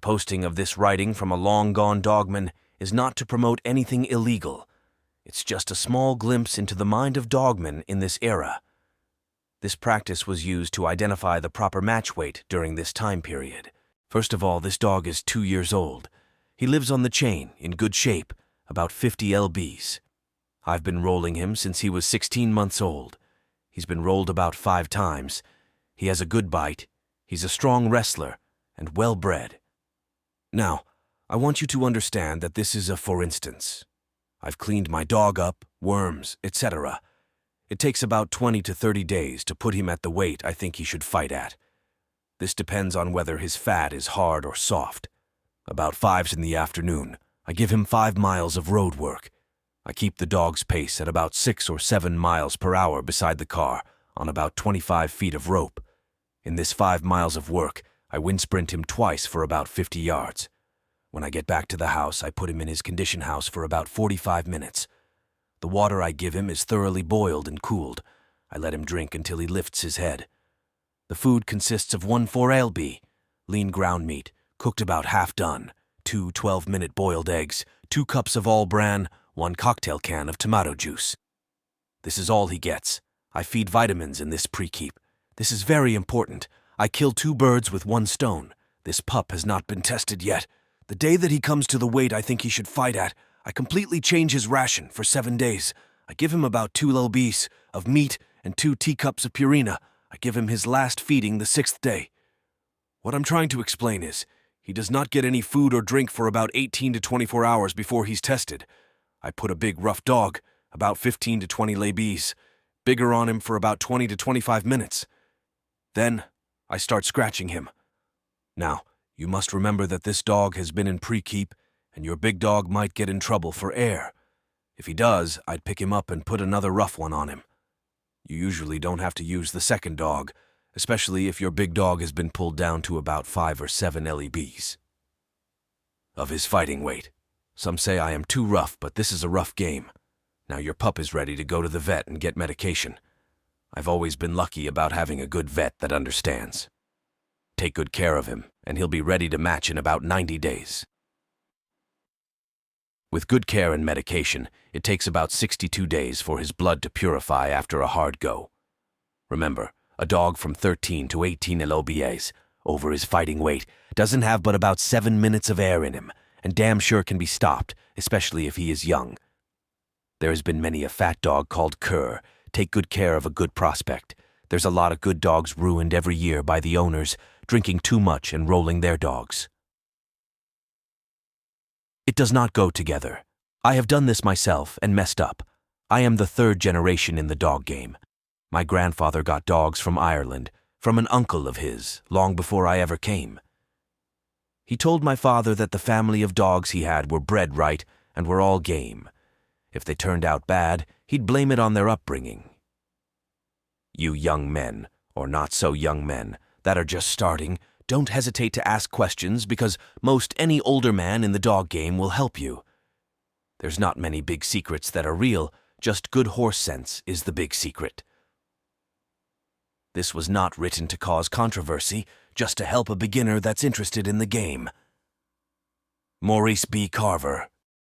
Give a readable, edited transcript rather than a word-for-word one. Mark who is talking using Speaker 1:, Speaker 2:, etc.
Speaker 1: posting of this writing from a long-gone dogman is not to promote anything illegal. It's just a small glimpse into the mind of dogmen in this era. This practice was used to identify the proper match weight during this time period. First of all, this dog is 2 years old. He lives on the chain, in good shape, about 50 lbs. I've been rolling him since he was 16 months old. He's been rolled about 5 times. He has a good bite. He's a strong wrestler and well-bred. Now, I want you to understand that this is a for instance. I've cleaned my dog up, worms, etc. It takes about 20 to 30 days to put him at the weight I think he should fight at. This depends on whether his fat is hard or soft. About 5 in the afternoon, I give him 5 miles of road work. I keep the dog's pace at about 6 or 7 miles per hour beside the car on about 25 feet of rope. In this 5 miles of work, I windsprint him twice for about 50 yards. When I get back to the house, I put him in his condition house for about 45 minutes. The water I give him is thoroughly boiled and cooled. I let him drink until he lifts his head. The food consists of 1 4-lb, lean ground meat, cooked about half done, 2 12-minute boiled eggs, 2 cups of all bran, 1 cocktail can of tomato juice. This is all he gets. I feed vitamins in this pre-keep. This is very important. I kill 2 birds with 1 stone. This pup has not been tested yet. The day that he comes to the weight I think he should fight at, I completely change his ration for 7 days. I give him about 2 lbs of meat and 2 teacups of purina. I give him his last feeding the 6th day. What I'm trying to explain is, he does not get any food or drink for about 18 to 24 hours before he's tested. I put a big rough dog, about 15 to 20 lbs, bigger on him for about 20 to 25 minutes. Then, I start scratching him. Now, you must remember that this dog has been in pre-keep, and your big dog might get in trouble for air. If he does, I'd pick him up and put another rough one on him. You usually don't have to use the second dog, especially if your big dog has been pulled down to about 5 or 7 lbs of his fighting weight. Some say I am too rough, but this is a rough game. Now your pup is ready to go to the vet and get medication. I've always been lucky about having a good vet that understands. Take good care of him, and he'll be ready to match in about 90 days. With good care and medication, it takes about 62 days for his blood to purify after a hard go. Remember, a dog from 13 to 18 lbs, over his fighting weight, doesn't have but about 7 minutes of air in him, and damn sure can be stopped, especially if he is young. There has been many a fat dog called cur. Take good care of a good prospect. There's a lot of good dogs ruined every year by the owners drinking too much and rolling their dogs. It does not go together. I have done this myself and messed up. I am the 3rd generation in the dog game. My grandfather got dogs from Ireland, from an uncle of his, long before I ever came. He told my father that the family of dogs he had were bred right and were all game. If they turned out bad, he'd blame it on their upbringing. You young men, or not so young men, that are just starting, don't hesitate to ask questions because most any older man in the dog game will help you. There's not many big secrets that are real, just good horse sense is the big secret. This was not written to cause controversy, just to help a beginner that's interested in the game. Maurice B. Carver.